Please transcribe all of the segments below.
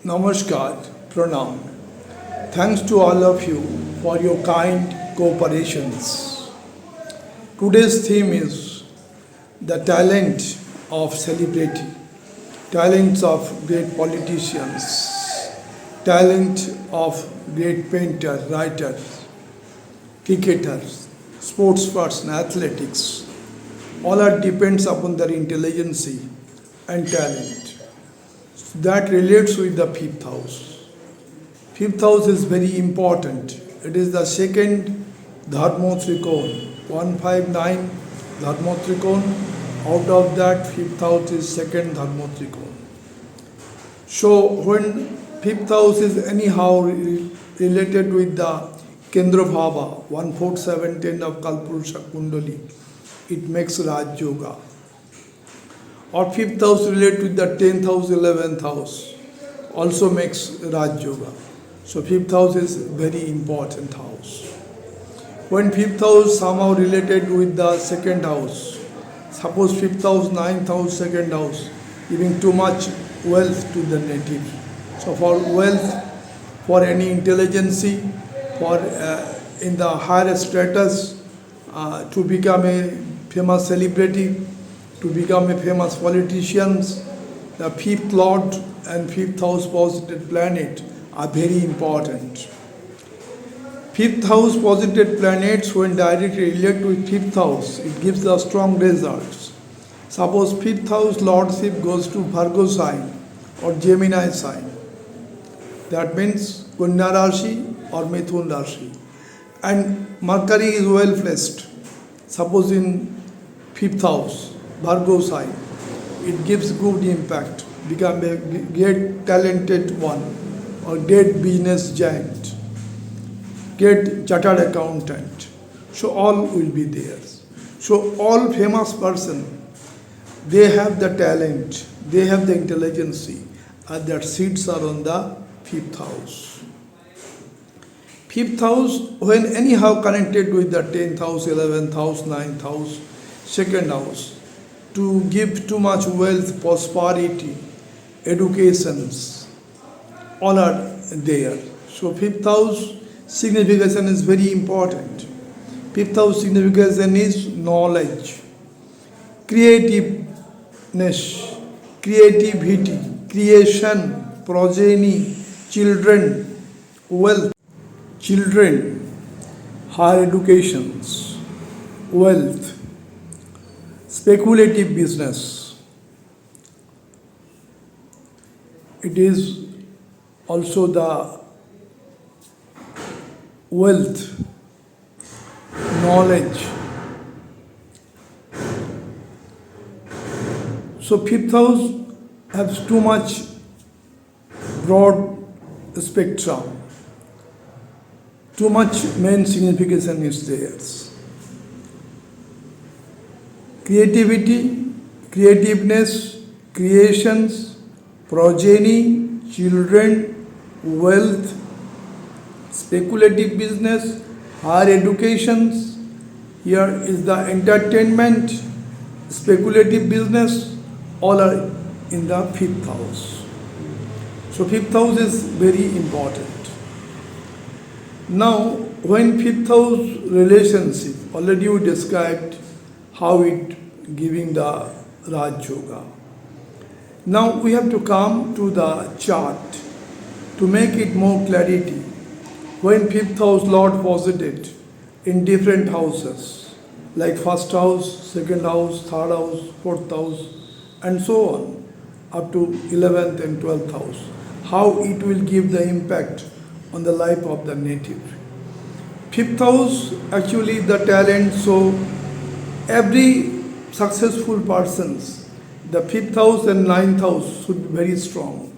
Namaskar, Pranam. Thanks to all of you for your kind cooperations. Today's theme is the talent of celebrity, talents of great politicians, talent of great painters, writers, cricketers, sports person, athletics. All are depends upon their intelligence and talent. That relates with the fifth house. Fifth house is very important. It is the second Dharmotrikon, 159 Dharmotrikon. Out of that, fifth house is second Dharmotrikon. So when fifth house is anyhow related with the Kendra Bhava, 14710 of Kalpurusha Kundali, it makes Raj Yoga. Or fifth house related with the 10th house, 11th house, also makes Raj Yoga. So fifth house is very important house. When fifth house somehow related with the second house, suppose fifth house, ninth house, second house, giving too much wealth to the native. So for wealth, for any intelligence, for in the higher status, to become a famous celebrity, to become a famous politician, the fifth lord and fifth house posited planet are very important. Fifth house posited planets, when directly related with fifth house, it gives the strong results. Suppose fifth house lordship goes to Virgo sign or Gemini sign. That means Kanya Rashi or Mithun Rashi. And Mercury is well placed. Suppose in fifth house, Virgo sign, it gives good impact, become a great talented one, or great business giant, great chartered accountant. So all will be there. So all famous person, they have the talent, they have the intelligence, and their seats are on the fifth house. Fifth house, when anyhow connected with the 10th house, 11th house, 9th house, second house, to give too much wealth, prosperity, educations, all are there. So fifth house signification is very important. Fifth house signification is knowledge, creativeness, creativity, creation, progeny, children, wealth, children, higher educations, wealth, speculative business. It is also the wealth, knowledge. So fifth house has too much broad spectrum. Too much main signification is there. Creativity, creativeness, creations, progeny, children, wealth, speculative business, higher educations. Here is the entertainment, speculative business, all are in the fifth house. So fifth house is very important. Now, when fifth house relationship, already we described how it giving the Raj Yoga. Now we have to come to the chart to make it more clarity. When fifth house Lord posited in different houses, like first house, second house, third house, fourth house, and so on, up to 11th and 12th house, how it will give the impact on the life of the native. Fifth house, actually the talent, so every successful persons, the fifth house and ninth house should be very strong.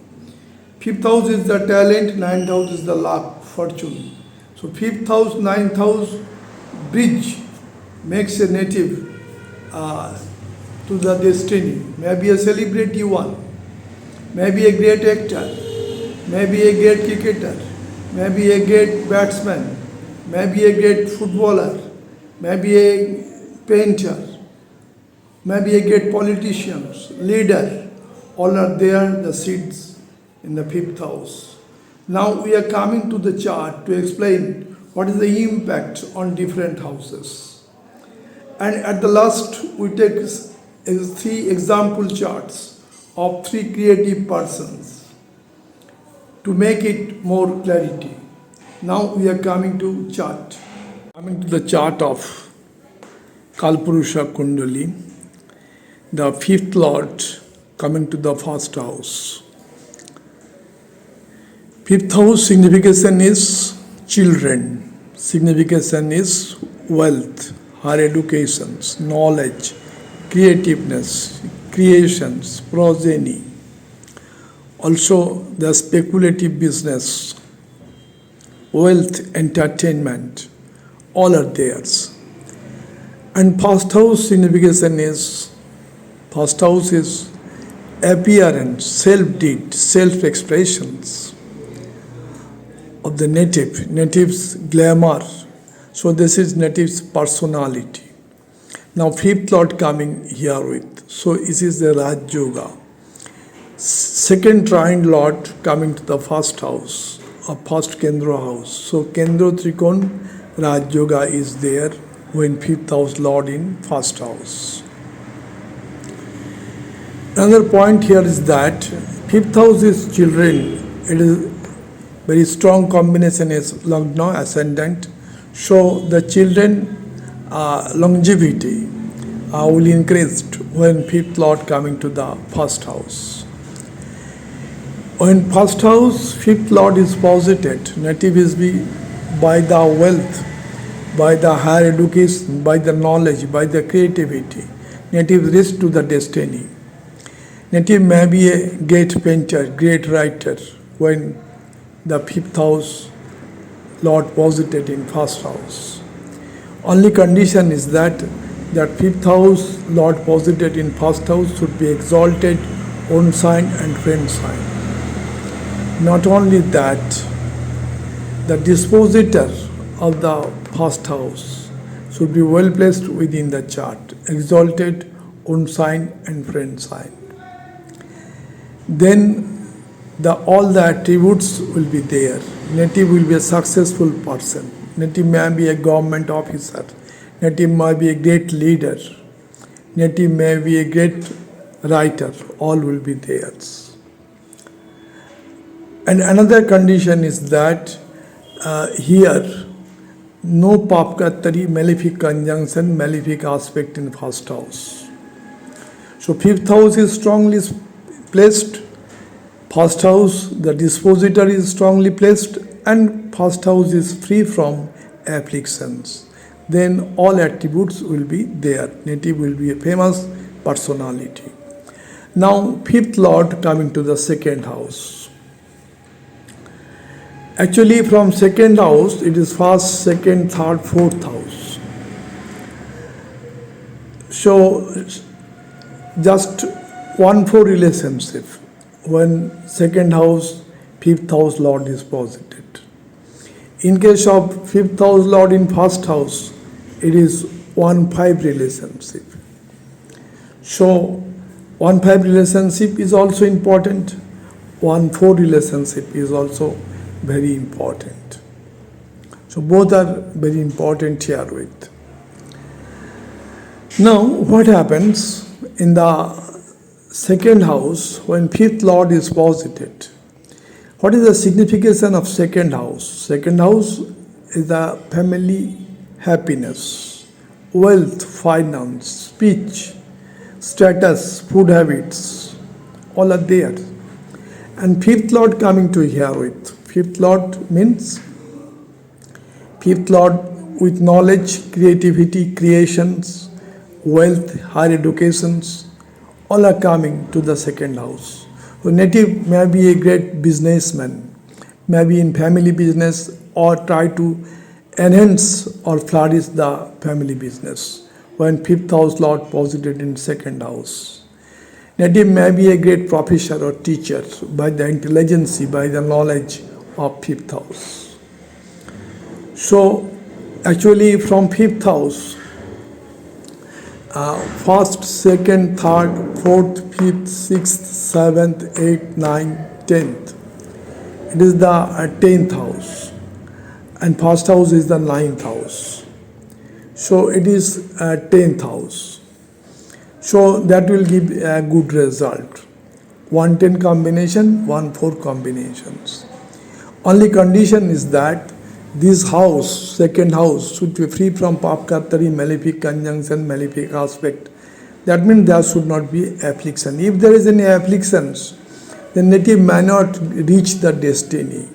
Fifth house is the talent, ninth house is the luck, fortune. So fifth house, ninth house bridge makes a native to the destiny. Maybe a celebrity one, maybe a great actor, maybe a great cricketer, maybe a great batsman, maybe a great footballer, maybe a painter, maybe a great politician, leader, all are there, the seeds in the fifth house. Now we are coming to the chart to explain what is the impact on different houses. And at the last, we take three example charts of three creative persons to make it more clarity. Now we are coming to chart. Coming to the chart of Kalpurusha Kundali, the fifth lord coming to the first house. Fifth house signification is children, signification is wealth, higher educations, knowledge, creativeness, creations, progeny. Also the speculative business, wealth, entertainment, all are theirs. And first house signification is, first house is appearance, self-deed, self-expressions of the native's glamour. So this is native's personality. Now fifth lord coming here with, so this is the Raj Yoga. Second trine lord coming to the first house, or first Kendra house. So Kendra Trikon Raj Yoga is there when fifth house lord in first house. Another point here is that fifth house is children. It is very strong combination is Lagna ascendant. So the children longevity will increase when fifth lord coming to the first house. When first house, fifth lord is posited, native is by the wealth, by the higher education, by the knowledge, by the creativity. Native reach to the destiny. Native may be a great painter, great writer when the fifth house lord posited in first house. Only condition is that fifth house lord posited in first house should be exalted, own sign and friend sign. Not only that, the dispositor of the first house should be well placed within the chart, exalted, own sign and friend sign. Then all the attributes will be there. Native will be a successful person. Native may be a government officer. Native may be a great leader. Native may be a great writer. All will be theirs. And another condition is that here no Papkatari malefic conjunction, malefic aspect in first house. So fifth house is strongly placed, first house, the dispositor is strongly placed, and first house is free from afflictions. Then all attributes will be there. Native will be a famous personality. Now fifth lord coming to the second house. Actually from second house it is first, second, third, fourth house. So just 1-4 relationship when second house, fifth house lord is posited. In case of fifth house lord in first house, it is 1-5 relationship. So 1-5 relationship is also important. 1-4 relationship is also very important. So both are very important here with. Now what happens in the second house when fifth lord is posited? What is the signification of second house? Second house is the family happiness, wealth, finance, speech, status, food habits, all are there. And fifth lord coming to here with. Fifth lord means fifth lord with knowledge, creativity, creations, wealth, higher educations, all are coming to the second house. So native may be a great businessman, may be in family business or try to enhance or flourish the family business when fifth house lord posited in second house. Native may be a great professor or teacher by the intelligence, by the knowledge of fifth house. So actually from fifth house, first, second, third, fourth, fifth, sixth, seventh, eighth, ninth, 10th. It is the 10th house, and first house is the ninth house. So it is 10th house. So that will give a good result. 1-10 combination, 1-4 combinations. Only condition is that this house, second house, should be free from Papkatari, malefic conjunction, malefic aspect. That means there should not be affliction. If there is any afflictions, the native may not reach the destiny.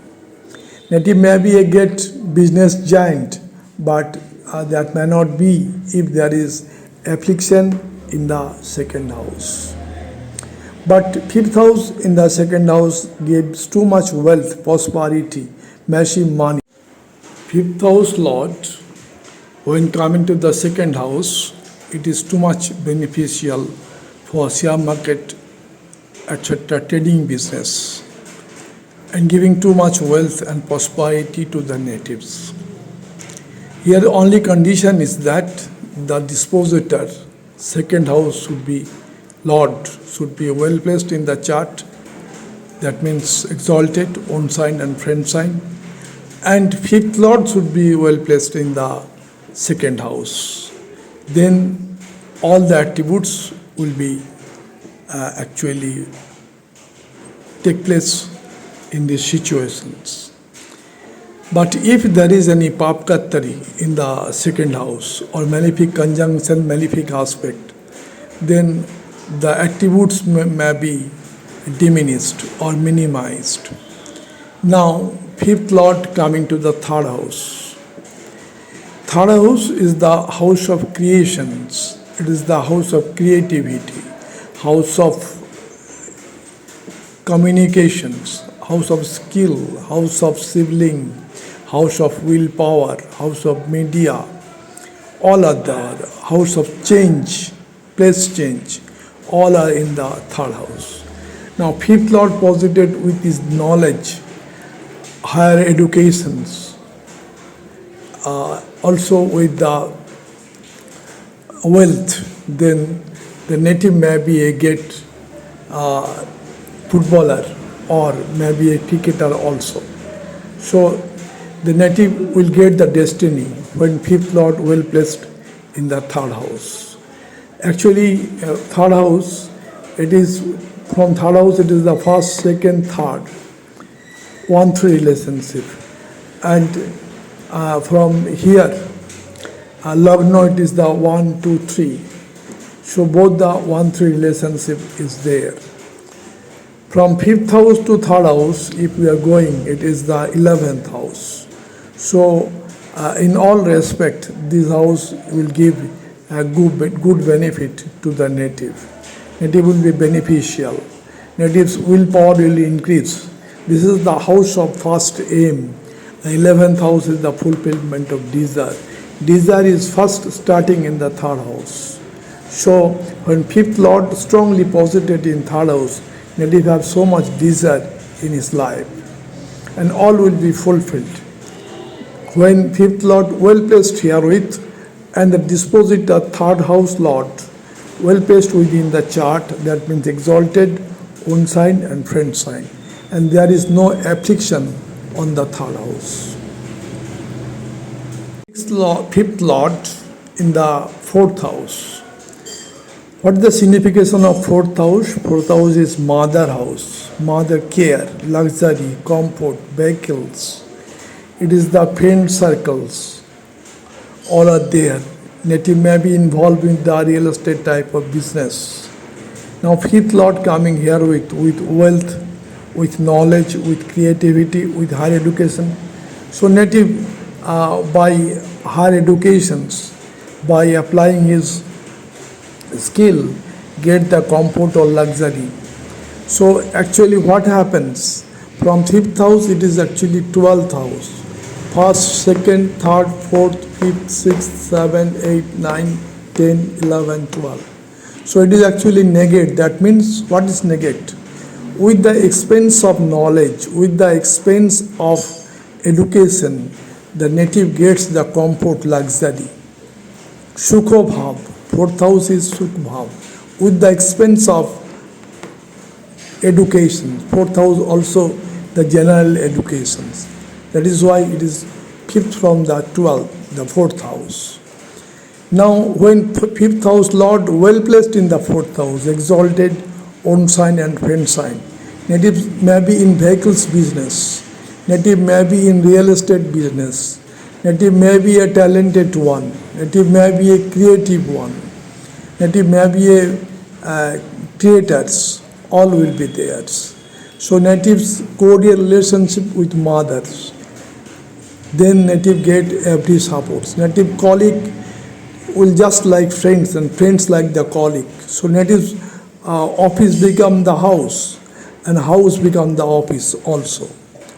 Native may be a great business giant, but that may not be if there is affliction in the second house. But fifth house in the second house gives too much wealth, prosperity, massive money. Fifth house Lord, when coming to the second house, it is too much beneficial for share market, etc., trading business, and giving too much wealth and prosperity to the natives. Here only condition is that the dispositor, second house should be Lord, should be well placed in the chart. That means exalted, own sign and friend sign. And fifth Lord should be well placed in the second house. Then all the attributes will be actually take place in these situations. But if there is any Papkattari in the second house or malefic conjunction, malefic aspect, then the attributes may be diminished or minimized. Now, fifth Lord coming to the third house. Third house is the house of creations. It is the house of creativity, house of communications, house of skill, house of sibling, house of willpower, house of media, all are there, house of change, place change, all are in the third house. Now, fifth Lord posited with his knowledge, higher educations, also with the wealth, then the native may be a great footballer or maybe a cricketer also. So the native will get the destiny when fifth Lord well placed in the third house. Actually, third house, it is from third house, it is the first, second, third, 1-3 relationship. And from here, Lagna, it is the 1, 2, 3. So both the 1-3 relationship is there. From fifth house to third house, if we are going, it is the 11th house. So in all respect, this house will give a good benefit to the native. Native will be beneficial. Native's willpower will increase. This is the house of first aim. The 11th house is the fulfillment of desire. Desire is first starting in the third house. So when fifth Lord strongly posited in third house, native have so much desire in his life, and all will be fulfilled. When fifth Lord well placed herewith, and the dispositor third house Lord well placed within the chart, that means exalted, own sign and friend sign, and there is no affliction on the third house. Fifth Lord in the fourth house. What is the signification of fourth house? Fourth house is mother house, mother care, luxury, comfort, vehicles. It is the friend circles. All are there. Native may be involved in the real estate type of business. Now fifth Lord coming here with wealth, with knowledge, with creativity, with higher education. So native by higher educations, by applying his skill, get the comfort or luxury. So actually what happens? From fifth house it is actually 12th house. First, second, third, fourth, fifth, sixth, 7, 8, 9, 10, 11, 12. So it is actually negate. That means what is negate? With the expense of knowledge, with the expense of education, the native gets the comfort, luxury. Sukho bhav. Fourth house is Sukh bhav. With the expense of education. Fourth house also the general educations. That is why it is fifth from the 12th, the fourth house. Now, when fifth house Lord well placed in the fourth house, exalted, own sign and friend sign. Native may be in vehicles business. Native may be in real estate business. Native may be a talented one. Native may be a creative one. Native may be a creators. All will be theirs. So natives cordial relationship with mothers. Then native get every support. Native colleague will just like friends and friends like the colleague. So natives office become the house and house become the office also.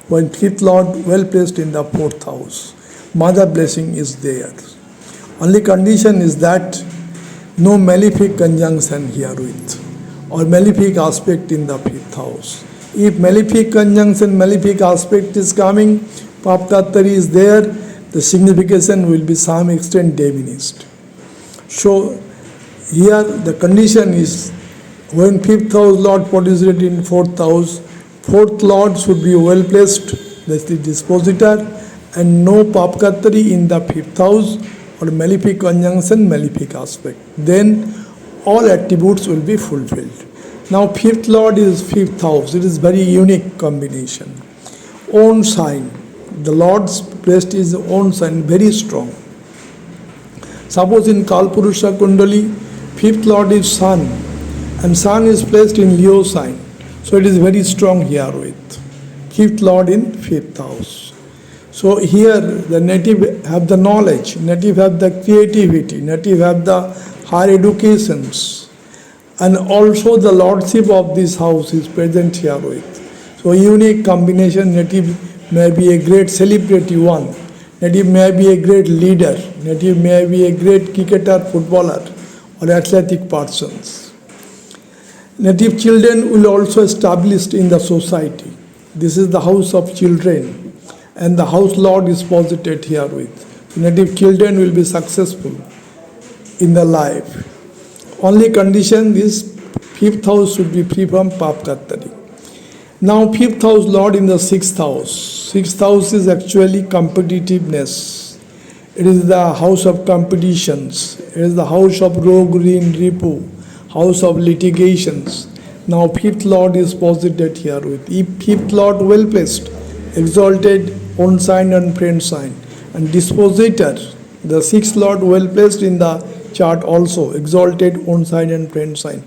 When fifth lord well placed in the fourth house, mother blessing is there. Only condition is that no malefic conjunction herewith or malefic aspect in the fifth house. If malefic conjunction, malefic aspect is coming, Papkatari is there, the signification will be some extent diminished. So here the condition is when fifth house lord posited in fourth house, fourth lord should be well placed, that's the dispositor, and no Papkatari in the fifth house or malefic conjunction, malefic aspect. Then all attributes will be fulfilled. Now fifth lord is fifth house. It is very unique combination. Own sign. The lord's placed is own sign, very strong. Suppose in Kalpurusha Kundali, fifth lord is sun, and sun is placed in Leo sign. So it is very strong here with fifth lord in fifth house. So here the native have the knowledge, native have the creativity, native have the higher educations, and also the lordship of this house is present here with. So unique combination, native may be a great celebrity one, native may be a great leader, native may be a great cricketer, footballer or athletic persons. Native children will also established in the society. This is the house of children and the house lord is posited here with. Native children will be successful in the life. Only condition is fifth house should be free from Papkatari. Now fifth house lord in the sixth house. Sixth house is actually competitiveness. It is the house of competitions. It is the house of roguery and repo, house of litigations. Now fifth lord is posited here with. If fifth lord well placed, exalted, own sign and friend sign, and dispositor, the sixth lord well placed in the chart also, exalted, own sign and friend sign,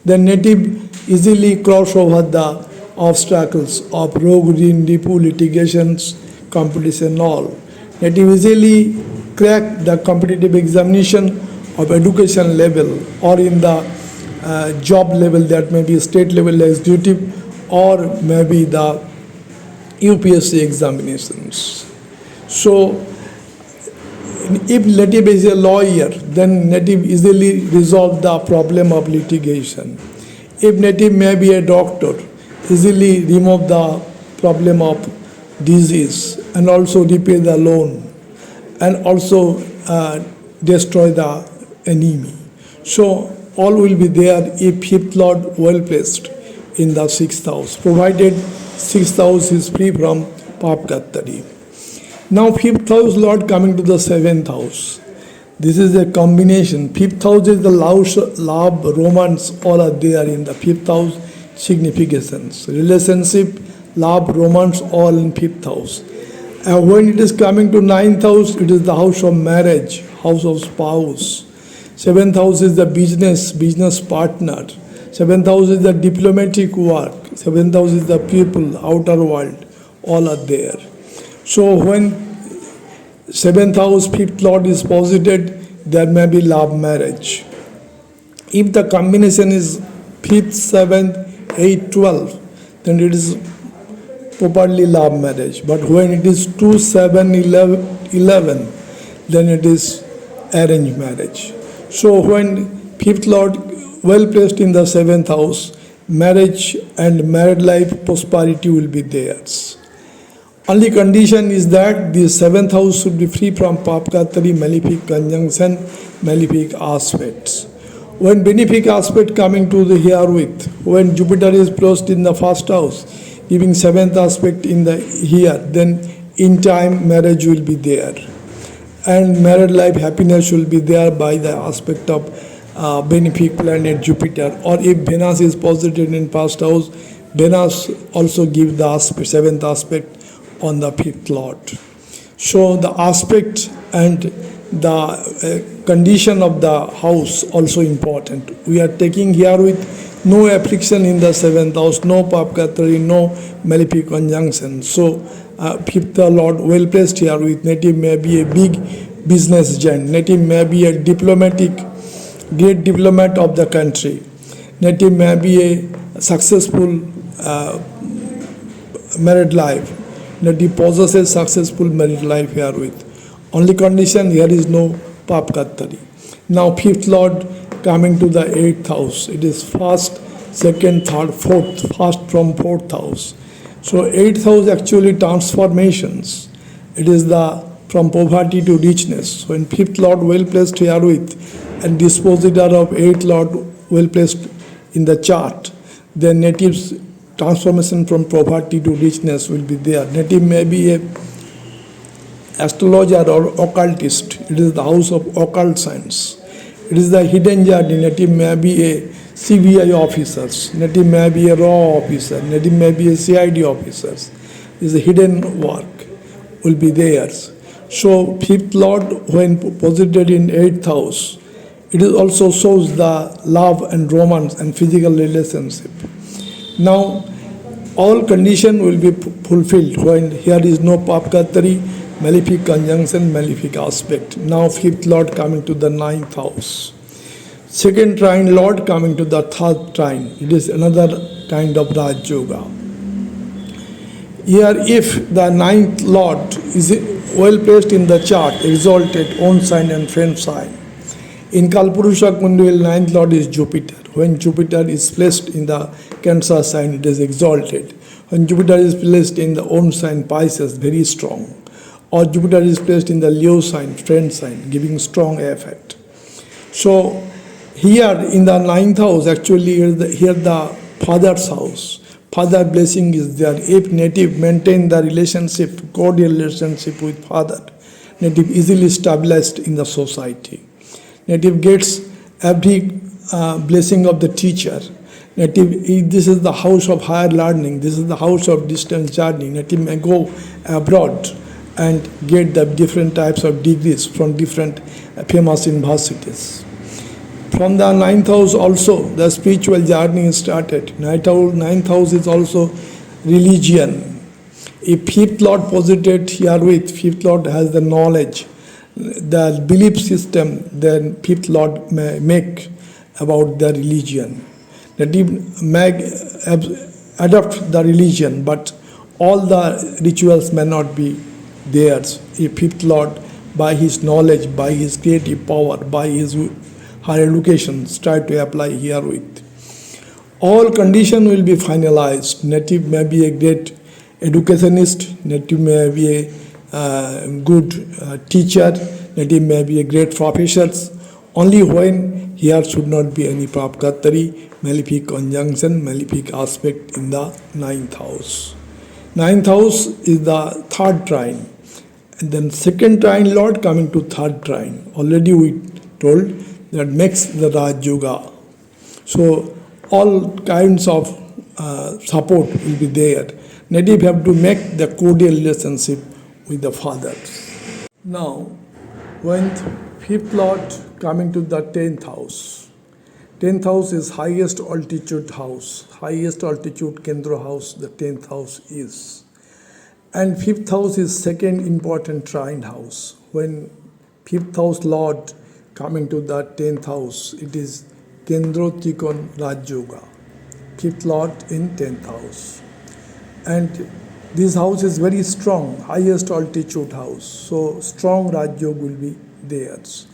then native easily cross over the obstacles of roguery, repo, litigations, competition, all. Native easily crack the competitive examination of education level or in the job level, that may be state level executive or maybe the UPSC examinations. So if native is a lawyer, then native easily resolve the problem of litigation. If native may be a doctor, easily remove the problem of disease and also repay the loan and also destroy the enemy. So all will be there if fifth lord well placed in the sixth house, provided sixth house is free from Papkatari. Now fifth house lord coming to the seventh house. This is a combination. Fifth house is the love, romance, all are there in the fifth house significations. Relationship, love, romance, all in fifth house. And when it is coming to ninth house, it is the house of marriage, house of spouse. Seventh house is the business partner. Seventh house is the diplomatic work. Seventh house is the people, outer world, all are there. So when seventh house, fifth lord is posited, there may be love marriage. If the combination is fifth, seventh, 8, 12, then it is properly love marriage. But when it is 2, 7, 11, then it is arranged marriage. So when fifth lord well placed in the seventh house, marriage and married life prosperity will be theirs. Only condition is that the seventh house should be free from Papkatari, malefic conjunction, malefic aspects. When benefic aspect coming to the herewith, when Jupiter is placed in the first house, giving seventh aspect in the here, then in time marriage will be there, and married life happiness will be there by the aspect of benefic planet Jupiter. Or if Venus is posited in first house, Venus also give the aspect, seventh aspect on the fifth lord. So the aspect and the condition of the house also important. We are taking here with no affliction in the seventh house, no papkatari, no malefic conjunction. So fifth lord well placed here with native may be a big business giant, native may be a diplomatic, great diplomat of the country, native may be a successful married life, native possesses successful married life here with. Only condition here is no papkatari. Now fifth lord coming to the eighth house. It is first, second, third, fourth, first from fourth house. So eighth house actually transformations. It is the from poverty to richness. So in fifth lord well placed here with and dispositor of eighth lord well placed in the chart, then native's transformation from poverty to richness will be there. Native may be a astrologer or occultist. It is the house of occult science. It is the hidden journey. Native may be a CBI officers. Native may be a raw officer. Native may be a CID officers. It is the hidden work will be theirs. So fifth lord when posited in eighth house, it is also shows the love and romance and physical relationship. Now all condition will be fulfilled when here is no papkatari, malefic conjunction, malefic aspect. Now fifth lord coming to the ninth house. Second trine lord coming to the third trine. It is another kind of Raj Yoga. Here if the ninth lord is well placed in the chart, exalted, own sign and friend sign. In Kalpurusha Kundalini, ninth lord is Jupiter. When Jupiter is placed in the Cancer sign, it is exalted. When Jupiter is placed in the own sign, Pisces, very strong. Or Jupiter is placed in the Leo sign, friend sign, giving strong effect. So here in the ninth house, actually here the father's house. Father blessing is there. If native maintain the relationship, cordial relationship with father, native easily stabilized in the society. Native gets every blessing of the teacher. Native, this is the house of higher learning. This is the house of distance journey. Native may go abroad and get the different types of degrees from different famous universities. From the ninth house also, the spiritual journey is started. Ninth house is also religion. If fifth lord posited here with, fifth lord has the knowledge, the belief system, then fifth lord may make about the religion. That he may adopt the religion, but all the rituals may not be theirs. If fifth lord, by his knowledge, by his creative power, by his higher education, try to apply here with. All condition will be finalized. Native may be a great educationist, native may be a good teacher, native may be a great professor, only when here should not be any papkatari, malefic conjunction, malefic aspect in the ninth house. Ninth house is the third trine. And then second trine lord coming to third trine. Already we told that makes the Raj Yoga. So all kinds of support will be there. Native have to make the cordial relationship with the father. Now, when fifth lord coming to the 10th house. 10th house is highest altitude house. Highest altitude Kendra house, the 10th house is. And fifth house is second important trine house. When fifth house lord coming to the 10th house, it is Kendro Tikon Raj Yoga. Fifth lord in 10th house. And this house is very strong, highest altitude house. So strong Raj Yoga will be theirs.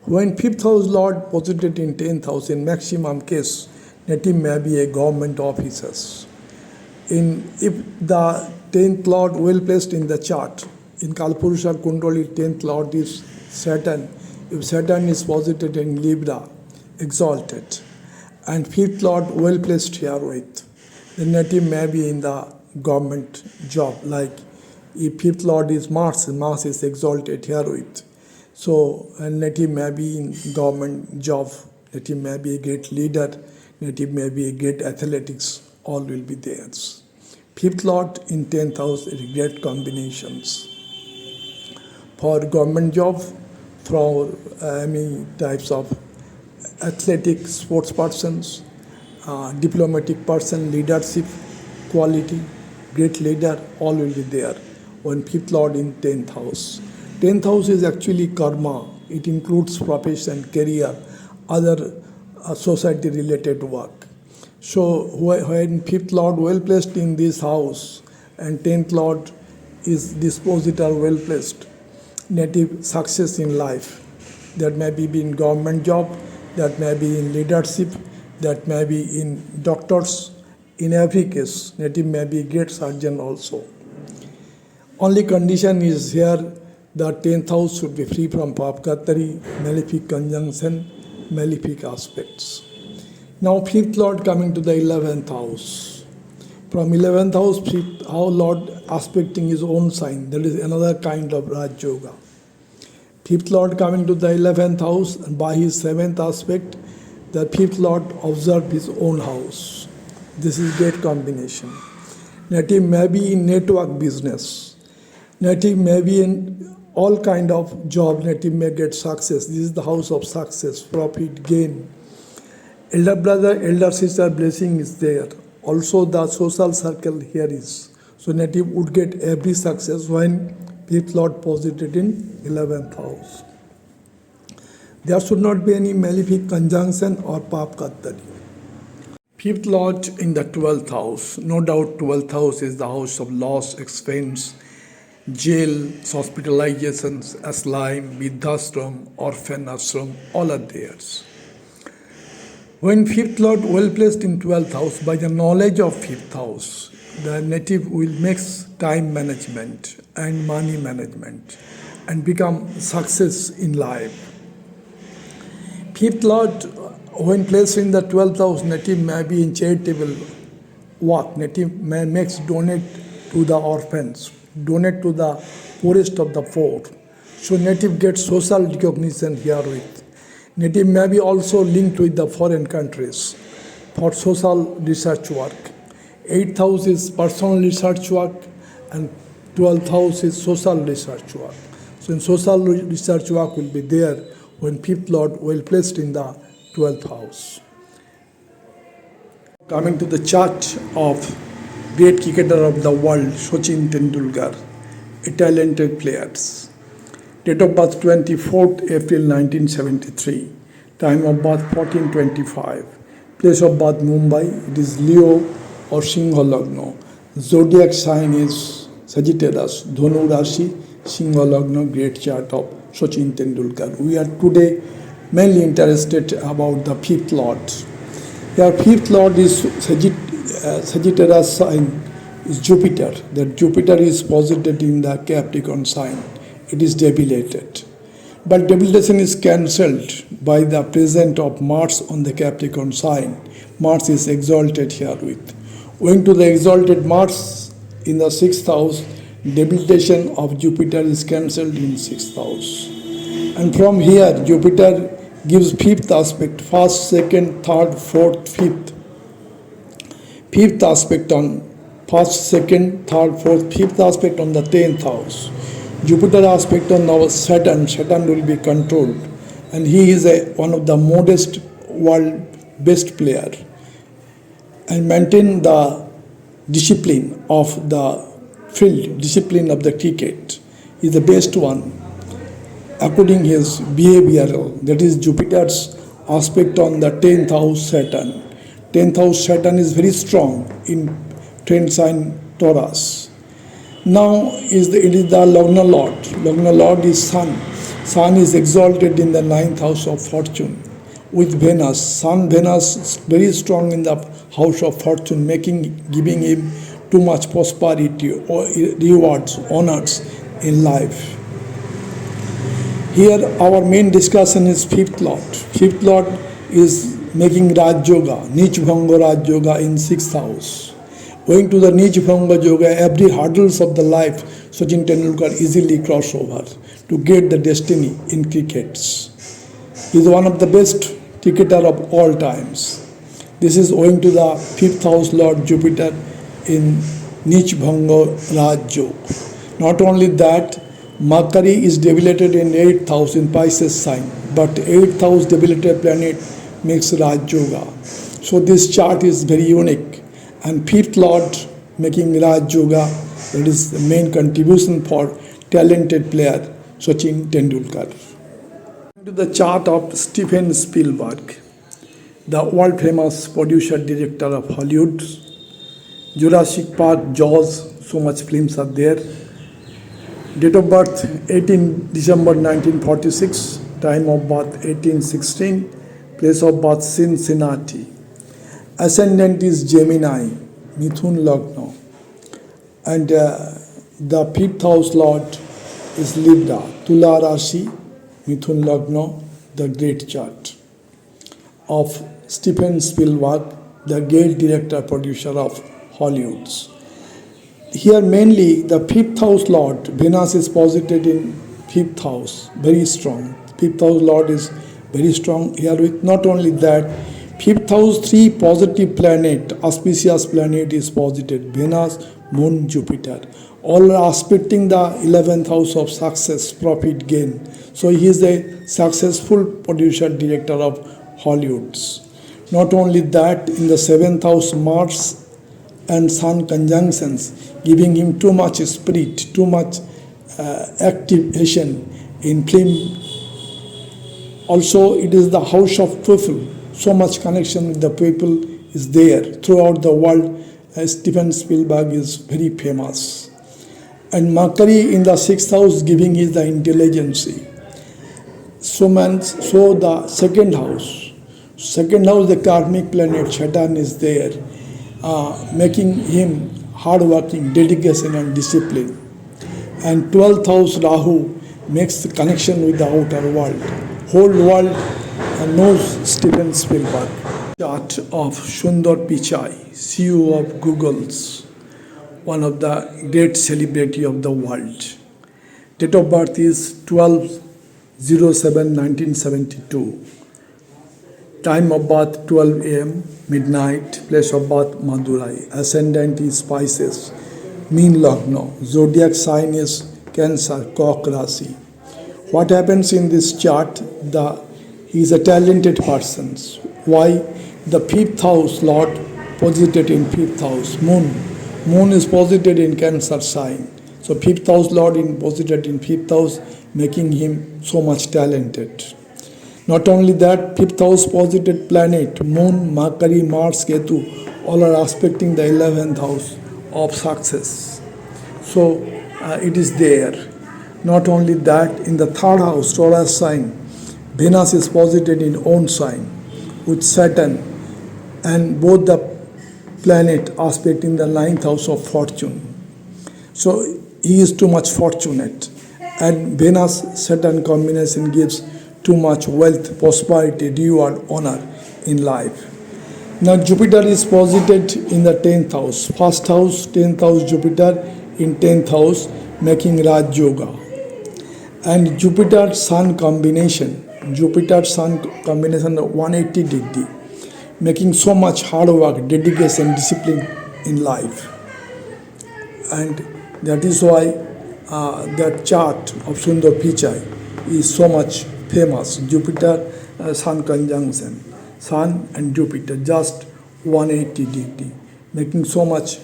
When fifth house lord posited in 10th house, in maximum case, native may be a government officers. If the 10th lord well placed in the chart, in Kalpurusha Kundalini 10th lord is Saturn, If Saturn is posited in Libra, exalted, and fifth lord well placed here with, the native may be in the government job. Like if fifth lord is Mars, Mars is exalted here with. So a native may be in government job, native may be a great leader, native may be a great athletics, all will be theirs. Fifth lord in 10th house, great combinations. For government job, for any types of athletic sports persons, diplomatic person, leadership quality, great leader, all will be there. When fifth lord in 10th house. 10th house is actually karma. It includes profession, career, other society related work. So when fifth lord well placed in this house and 10th lord is disposed or well placed, native success in life. That may be in government job, that may be in leadership, that may be in doctors. In every case, native may be great surgeon also. Only condition is here the 10th house should be free from papkatari, malefic conjunction, malefic aspects. Now fifth lord coming to the 11th house. From 11th house, fifth house lord aspecting his own sign. That is another kind of Raj Yoga. Fifth lord coming to the 11th house, and by his 7th aspect, the fifth lord observed his own house. This is great combination. Native may be in network business. Native may be in all kind of job. Native may get success. This is the house of success, profit, gain. Elder brother, elder sister blessing is there. Also the social circle here is. So native would get every success when fifth lord posited in 11th house. There should not be any malefic conjunction or papkatari. Fifth lord in the 12th house. No doubt 12th house is the house of loss, expense, jails, hospitalizations, asylum, vidhashram, orphan ashram, all are theirs. When fifth lord well placed in 12th house, by the knowledge of fifth house, the native will mix time management and money management and become success in life. Fifth lord, when placed in the 12th house, native may be in charitable work. Native may donate to the orphans, donate to the poorest of the poor. So native gets social recognition herewith. Native may be also linked with the foreign countries for social research work. 8th house is personal research work and 12th house is social research work. So in social research work will be there when fifth lord well placed in the 12th house. Coming to the chart of great cricketer of the world, Sachin Tendulkar, a talented player. Date of birth 24th April 1973. Time of birth 1425. Place of birth Mumbai. It is Leo or Singha Lagna. Zodiac sign is Sagittarius. Dhanu Rashi, Singha Lagna, great chart of Sachin Tendulkar. We are today mainly interested about the fifth lord. Your fifth lord is Sagittarius sign is Jupiter. That Jupiter is posited in the Capricorn sign. It is debilitated. But debilitation is cancelled by the presence of Mars on the Capricorn sign. Mars is exalted herewith. Owing to the exalted Mars in the 6th house, debilitation of Jupiter is cancelled in 6th house. And from here, Jupiter gives fifth aspect, first, second, third, fourth, fifth. Fifth aspect on first, second, third, fourth, fifth aspect on the 10th house. Jupiter aspect on our Saturn. Saturn will be controlled, and he is one of the modest world best player, and maintain the discipline of the field, discipline of the cricket is the best one according his behavioral. That is Jupiter's aspect on the 10th house Saturn. 10th house Saturn is very strong in trend sign Taurus. Now it is the Lagna Lord. Lagna Lord is Sun. Sun is exalted in the 9th house of fortune with Venus. Sun, Venus is very strong in the house of fortune, giving him too much prosperity or rewards, honors in life. Here our main discussion is fifth lord. Fifth lord is making Raj Yoga, Nich Bhanga Raj Yoga in sixth house. Going to the Nich Bhanga Yoga, every hurdles of the life, Sachin Tendulkar easily cross over to get the destiny in crickets. He is one of the best cricketer of all times. This is owing to the fifth house Lord Jupiter in Nich Bhanga Raj Yoga. Not only that, Mercury is debilitated in 8th house in Pisces sign, but 8th house debilitated planet makes Raj Yoga. So this chart is very unique, and 5th Lord making Raj Yoga, that is the main contribution for talented player Sachin Tendulkar. To the chart of Steven Spielberg, the world famous producer director of Hollywood. Jurassic Park, Jaws, so much films are there. Date of birth 18 December 1946, time of birth 1816, place of birth Cincinnati. Ascendant is Gemini, Mithun Lagna, and the fifth house lord is Libra, Tula Rashi, Mithun Lagna, the great chart of Steven Spielberg, the great director producer of Hollywoods. Here mainly the fifth house lord, Venus is posited in fifth house, very strong. Fifth house lord is very strong here with not only that, fifth house 3 positive planet, auspicious planet is posited, Venus, Moon, Jupiter. All are aspecting the 11th house of success, profit, gain. So he is a successful producer director of Hollywoods. Not only that, in the 7th house Mars and Sun conjunctions, giving him too much spirit, too much activation in film. Also, it is the house of people. So much connection with the people is there throughout the world. Steven Spielberg is very famous. And Mercury in the 6th house giving is the intelligence. So the second house, the karmic planet Saturn is there, making him hardworking, dedication and discipline. And 12th house Rahu makes the connection with the outer world. Whole world knows Steven Spielberg. Chart of Sundar Pichai, CEO of Google's, one of the great celebrity of the world. Date of birth is 12/07/1972. Time of birth 12 a.m. midnight. Place of birth Madurai. Ascendant is Pisces. Mean Lagna. Zodiac sign is Cancer, Cock Rashi. What happens in this chart? He is a talented person. Why? The fifth house Lord posited in fifth house. Moon is posited in Cancer sign. So fifth house Lord posited in fifth house, making him so much talented. Not only that, fifth house posited planet, Moon, Mercury, Mars, Ketu, all are aspecting the 11th house of success. So it is there. Not only that, in the third house, Taurus sign, Venus is posited in own sign with Saturn, and both the planet aspecting the 9th house of fortune. So he is too much fortunate, and Venus-Saturn combination gives too much wealth, prosperity, reward, honor in life. Now Jupiter is posited in the 10th house. First house, 10th house, Jupiter in 10th house, making Raj Yoga. And Jupiter-Sun combination, 180 degree, making so much hard work, dedication, discipline in life. And that is why that chart of Sundar Pichai is so much famous. Jupiter Sun conjunction, Sun and Jupiter just 180 degree, making so much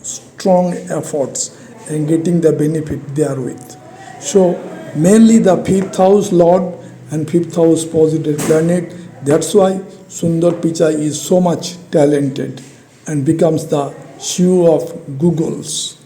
strong efforts and getting the benefit therewith. So mainly the fifth house Lord and fifth house positive planet. That's why Sundar Pichai is so much talented and becomes the CEO of Google's.